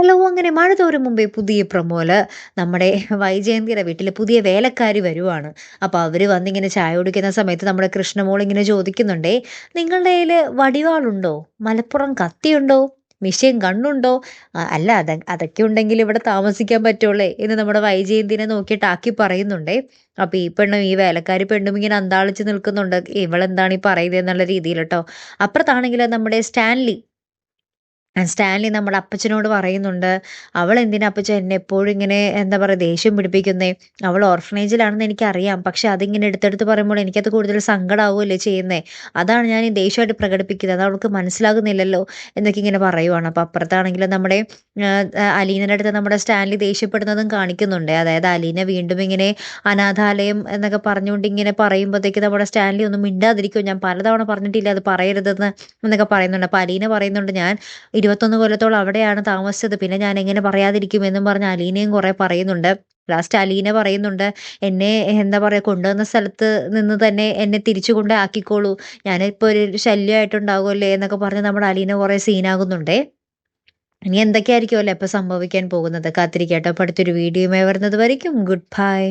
Hello, അങ്ങനെ മഴ തോരും മുമ്പേ പുതിയ പ്രൊമോല് നമ്മുടെ വൈജയന്തിയുടെ വീട്ടിൽ പുതിയ വേലക്കാരി വരുവാണ്. അപ്പോൾ അവര് വന്നിങ്ങനെ ചായ കുടിക്കുന്ന സമയത്ത് നമ്മുടെ കൃഷ്ണമോൾ ഇങ്ങനെ ചോദിക്കുന്നുണ്ടേ, "നിങ്ങളുടെ കയ്യില് വടിവാളുണ്ടോ? മലപ്പുറം കത്തിയുണ്ടോ? മിഷ്യൻ ഗണ്ണുണ്ടോ? അല്ല അതൊക്കെ ഉണ്ടെങ്കിൽ ഇവിടെ താമസിക്കാൻ പറ്റുള്ളേ" എന്ന് നമ്മുടെ വൈജയന്തിനെ നോക്കിയിട്ട് ആക്കി പറയുന്നുണ്ടേ. അപ്പോൾ ഈ പെണ്ണും ഈ വേലക്കാരി പെണ്ണും ഇങ്ങനെ അന്താളിച്ച് നിൽക്കുന്നുണ്ട്. ഇവളെന്താണ് ഈ പറയുന്നത് എന്നുള്ള രീതിയിൽ ട്ടോ. അപ്പുറത്താണെങ്കില് നമ്മുടെ സ്റ്റാൻലി നമ്മുടെ അപ്പച്ചനോട് പറയുന്നുണ്ട്, "അവളെന്തിനാ അപ്പച്ചാ എന്നെ എപ്പോഴും ഇങ്ങനെ എന്താ പറയുക ദേഷ്യം പിടിപ്പിക്കുന്നേ? അവൾ ഓർഫനേജിലാണെന്ന് എനിക്കറിയാം. പക്ഷെ അതിങ്ങനെ എടുത്തെടുത്ത് പറയുമ്പോൾ എനിക്കത് കൂടുതൽ സങ്കടാവുകയല്ലേ ചെയ്യുന്നേ. അതാണ് ഞാൻ ഈ ദേഷ്യമായിട്ട് പ്രകടിപ്പിക്കുന്നത്. അത് അവൾക്ക് മനസ്സിലാകുന്നില്ലല്ലോ" എന്നൊക്കെ ഇങ്ങനെ പറയുവാണ്. അപ്പോൾ അപ്പുറത്താണെങ്കിലും നമ്മുടെ അലീനയുടെ അടുത്ത് നമ്മുടെ സ്റ്റാൻലി ദേഷ്യപ്പെടുന്നതും കാണിക്കുന്നുണ്ട്. അതായത് അലീന വീണ്ടും ഇങ്ങനെ അനാഥാലയം എന്നൊക്കെ പറഞ്ഞുകൊണ്ട് ഇങ്ങനെ പറയുമ്പോഴത്തേക്ക് നമ്മുടെ സ്റ്റാൻലി ഒന്നും മിണ്ടാതിരിക്കുമോ, "ഞാൻ പലതവണ പറഞ്ഞിട്ടില്ലേ അത് പറയരുതെന്ന്" എന്നൊക്കെ പറയുന്നുണ്ട്. അപ്പോൾ അലീന പറയുന്നുണ്ട്, "ഞാൻ 21 കൊല്ലത്തോളം അവിടെയാണ് താമസിച്ചത്. പിന്നെ ഞാൻ എങ്ങനെ പറയാതിരിക്കും" എന്നും പറഞ്ഞ് അലീനയും കുറെ പറയുന്നുണ്ട്. ലാസ്റ്റ് അലീന പറയുന്നുണ്ട്, "എന്നെ എന്താ പറയുക കൊണ്ടുവന്ന സ്ഥലത്ത് നിന്ന് തന്നെ എന്നെ തിരിച്ചു കൊണ്ട് ആക്കിക്കോളൂ. ഞാനിപ്പോൾ ഒരു ശല്യമായിട്ടുണ്ടാകുമല്ലേ" എന്നൊക്കെ പറഞ്ഞ് നമ്മുടെ അലീന കുറെ സീനാകുന്നുണ്ടേ. ഇനി എന്തൊക്കെയായിരിക്കുമല്ലേ ഇപ്പൊ സംഭവിക്കാൻ പോകുന്നത്. കാത്തിരിക്കട്ടോ. അപ്പൊ അടുത്തൊരു വീഡിയോയുമായി വരുന്നത് വരയ്ക്കും ഗുഡ് ബൈ.